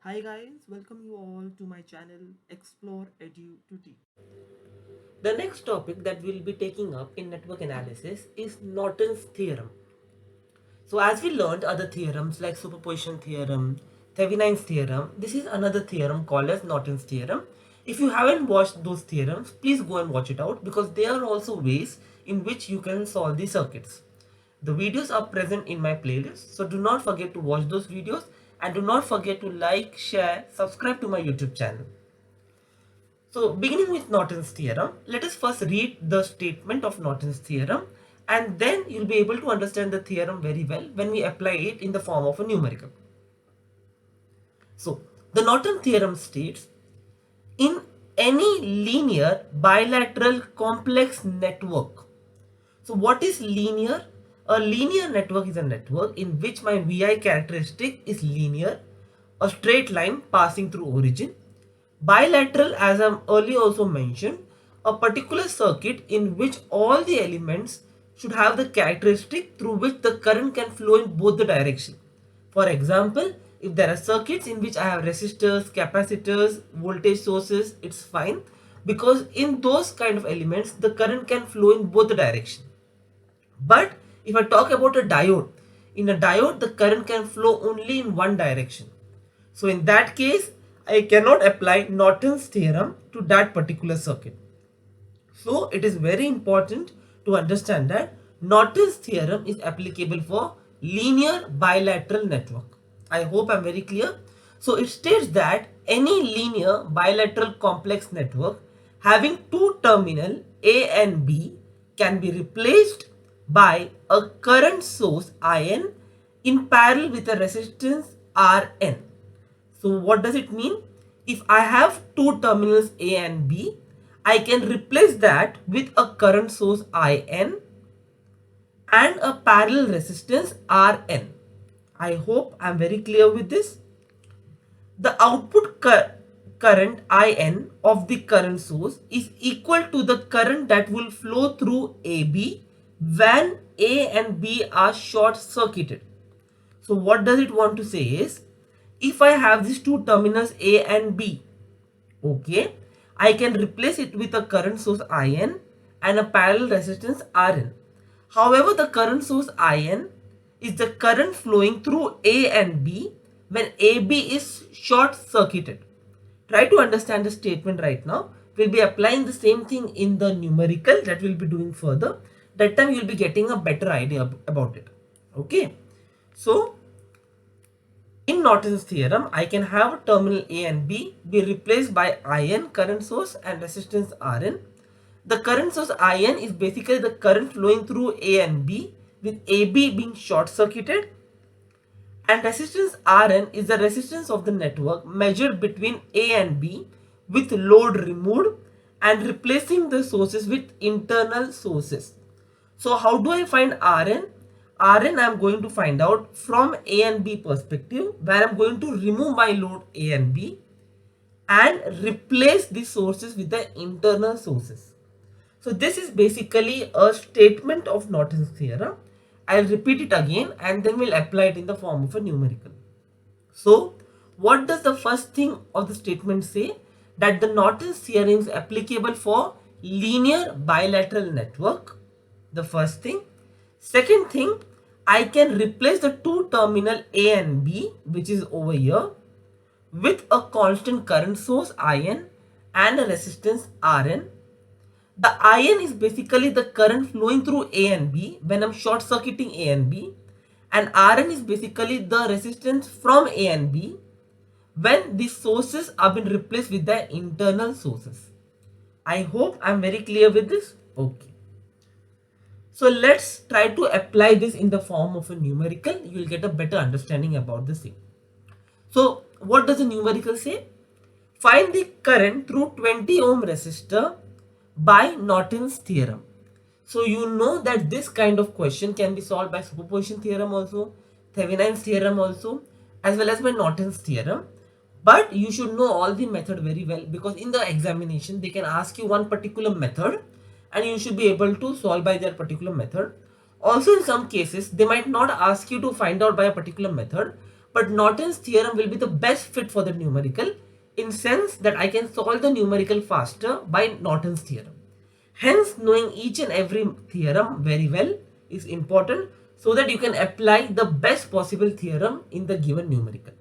Hi guys, welcome you all to my channel Explore Edu to Teach. The next topic that we'll be taking up in network analysis is Norton's theorem. So as we learned other theorems like superposition theorem, Thevenin's theorem, this is another theorem called as Norton's theorem. If you haven't watched those theorems, please go and watch it out because there are also ways in which you can solve the circuits. The videos are present in my playlist, so do not forget to watch those videos and do not forget to like, share, subscribe to my YouTube channel. So beginning with Norton's theorem, let us first read the statement of Norton's theorem and then you'll be able to understand the theorem very well when we apply it in the form of a numerical. So the Norton theorem states, in any linear bilateral complex network. So what is linear? A linear network is a network in which my VI characteristic is linear, a straight line passing through origin. Bilateral, as I earlier also mentioned, a particular circuit in which all the elements should have the characteristic through which the current can flow in both the direction. For example, if there are circuits in which I have resistors, capacitors, voltage sources, it's fine because in those kind of elements the current can flow in both the direction. But if I talk about a diode, in a diode the current can flow only in one direction. So in that case, I cannot apply Norton's theorem to that particular circuit. So it is very important to understand that Norton's theorem is applicable for linear bilateral network. I hope I'm very clear. So it states that any linear bilateral complex network having two terminal A and B can be replaced by a current source IN in parallel with a resistance RN. So what does it mean? If I have two terminals A and B, I can replace that with a current source IN and a parallel resistance RN. I hope I am very clear with this. The output current IN of the current source is equal to the current that will flow through AB when A and B are short circuited. So what does it want to say is, if I have these two terminals A and B, okay, I can replace it with a current source IN and a parallel resistance RN. However, the current source IN is the current flowing through A and B when AB is short circuited. Try to understand the statement right now. We'll be applying the same thing in the numerical that we'll be doing further. That time you'll be getting a better idea about it. Okay. So in Norton's theorem, I can have terminal A and B be replaced by IN current source and resistance RN. The current source IN is basically the current flowing through A and B with AB being short circuited, and resistance Rn is the resistance of the network measured between A and B with load removed and replacing the sources with internal sources. So how do I find Rn? Rn I am going to find out from A and B perspective, where I am going to remove my load A and B and replace the sources with the internal sources. So this is basically a statement of Norton's theorem. I'll repeat it again and then we'll apply it in the form of a numerical. So what does the first thing of the statement say? That the Norton's theorem is applicable for linear bilateral network. The first thing. Second thing, I can replace the two terminal A and B, which is over here, with a constant current source IN and a resistance RN. The IN is basically the current flowing through A and B when I'm short circuiting A and B, and RN is basically the resistance from A and B when the sources are being replaced with the internal sources. I hope I'm very clear with this. Okay. So let's try to apply this in the form of a numerical. You will get a better understanding about the same. So what does the numerical say? Find the current through 20 ohm resistor by Norton's theorem. So you know that this kind of question can be solved by superposition theorem also, Thevenin's theorem also, as well as by Norton's theorem. But you should know all the method very well, because in the examination they can ask you one particular method and you should be able to solve by that particular method. Also in some cases they might not ask you to find out by a particular method, but Norton's theorem will be the best fit for the numerical in sense that I can solve the numerical faster by Norton's theorem. Hence, knowing each and every theorem very well is important so that you can apply the best possible theorem in the given numerical.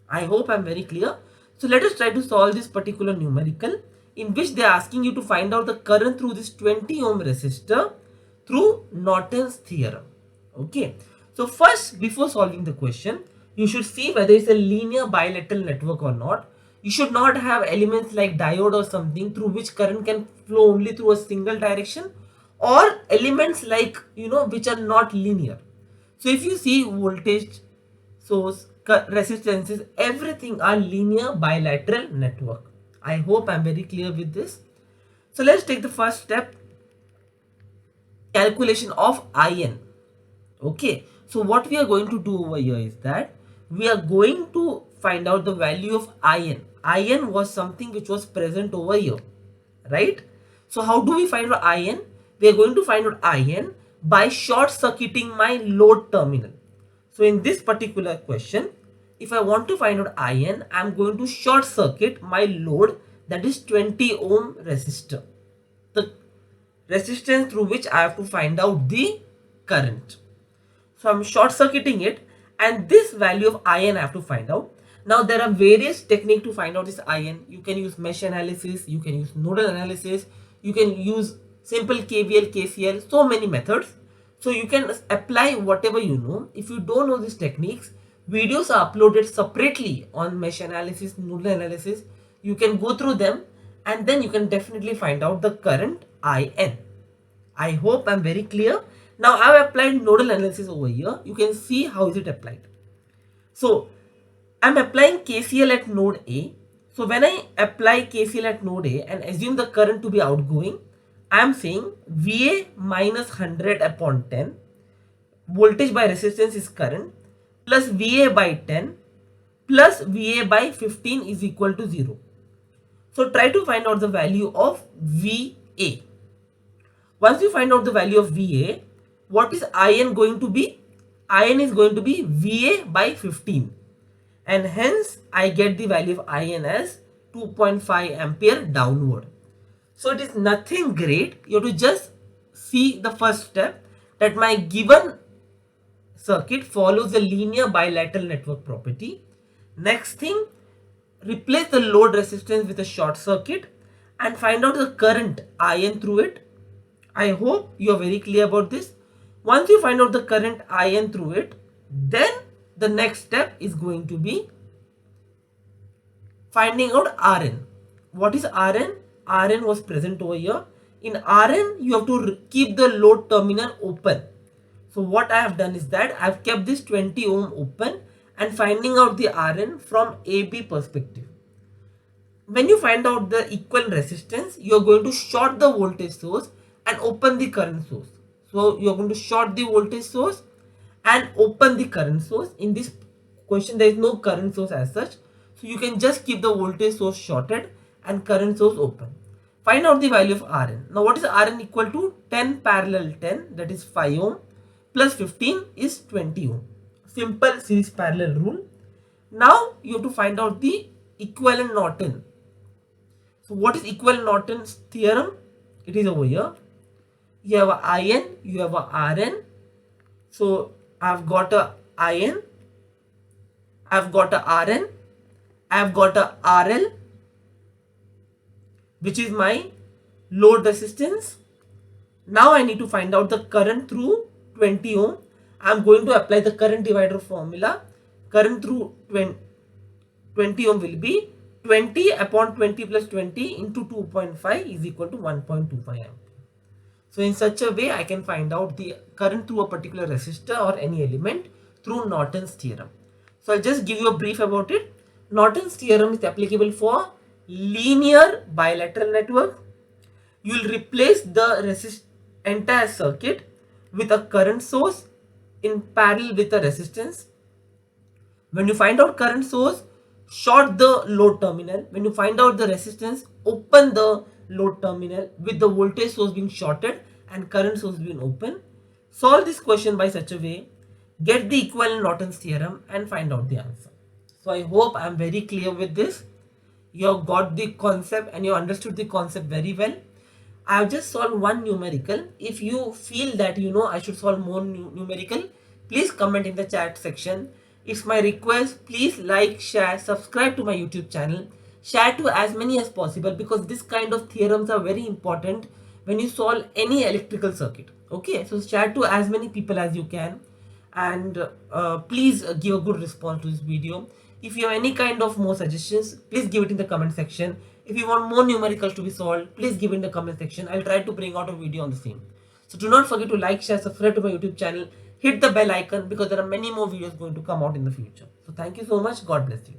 I hope I'm very clear. So let us try to solve this particular numerical in which they are asking you to find out the current through this 20 ohm resistor through Norton's theorem. Okay. So first, before solving the question, you should see whether it's a linear bilateral network or not. You should not have elements like diode or something through which current can flow only through a single direction, or elements like, which are not linear. So if you see voltage source, resistances, everything are linear bilateral network. I hope I'm very clear with this. So let's take the first step, calculation of IN. Okay, so what we are going to do over here is that we are going to find out the value of IN. IN was something which was present over here, right? So how do we find out IN? We are going to find out IN by short circuiting my load terminal. So in this particular question, if I want to find out IN, I am going to short circuit my load, that is 20 ohm resistor, the resistance through which I have to find out the current. So I'm short circuiting it, and this value of IN I have to find out. Now there are various techniques to find out this IN. You can use mesh analysis, you can use nodal analysis, you can use simple KVL, KCL, so many methods. So you can apply whatever you know. If you don't know these techniques, videos are uploaded separately on mesh analysis, nodal analysis. You can go through them and then you can definitely find out the current IN. I hope I'm very clear. Now I've applied nodal analysis over here. You can see how is it applied. So I'm applying KCL at node A. So when I apply KCL at node A and assume the current to be outgoing, I am saying VA minus 100 upon 10, voltage by resistance is current, plus VA by 10 plus VA by 15 is equal to 0. So try to find out the value of VA. Once you find out the value of VA, what is IN going to be? IN is going to be VA by 15. And hence I get the value of IN as 2.5 ampere downward. So it is nothing great. You have to just see the first step, that my given circuit follows the linear bilateral network property. Next thing, replace the load resistance with a short circuit and find out the current IN through it. I hope you are very clear about this. Once you find out the current IN through it, then the next step is going to be finding out RN. What is RN? RN was present over here. In RN, you have to keep the load terminal open. So what I have done is that I have kept this 20 ohm open and finding out the RN from AB perspective. When you find out the equivalent resistance, you are going to short the voltage source and open the current source. So you are going to short the voltage source and open the current source. In this question, there is no current source as such. So you can just keep the voltage source shorted and current source open. Find out the value of Rn. Now what is Rn equal to? 10 parallel 10, that is 5 ohm, plus 15 is 20 ohm. Simple series parallel rule. Now you have to find out the equivalent Norton. So what is equivalent Norton's theorem? It is over here. You have a IN, you have a Rn. So I've got a IN, I've got a Rn, I've got a RL, which is my load resistance. Now I need to find out the current through 20 ohm. I'm going to apply the current divider formula. Current through 20 ohm will be 20 upon 20 plus 20 into 2.5 is equal to 1.25 ampere. So in such a way, I can find out the current through a particular resistor or any element through Norton's theorem. So I'll just give you a brief about it. Norton's theorem is applicable for linear bilateral network. You will replace the entire circuit with a current source in parallel with a resistance. When you find out current source, short the load terminal. When you find out the resistance, open the load terminal with the voltage source being shorted and current source being open. Solve this question by such a way get the equivalent Norton's theorem and find out the answer. So I hope I'm very clear with this. You have got the concept and you understood the concept very well. I have just solved one numerical. If you feel that I should solve more numerical, please comment in the chat section. It's my request. Please like, share, subscribe to my YouTube channel. Share to as many as possible, because this kind of theorems are very important when you solve any electrical circuit. Okay, so share to as many people as you can, and please give a good response to this video. If you have any kind of more suggestions, please give it in the comment section. If you want more numericals to be solved, please give it in the comment section. I'll try to bring out a video on the same. So do not forget to like, share, subscribe to my YouTube channel. Hit the bell icon, because there are many more videos going to come out in the future. So thank you so much. God bless you.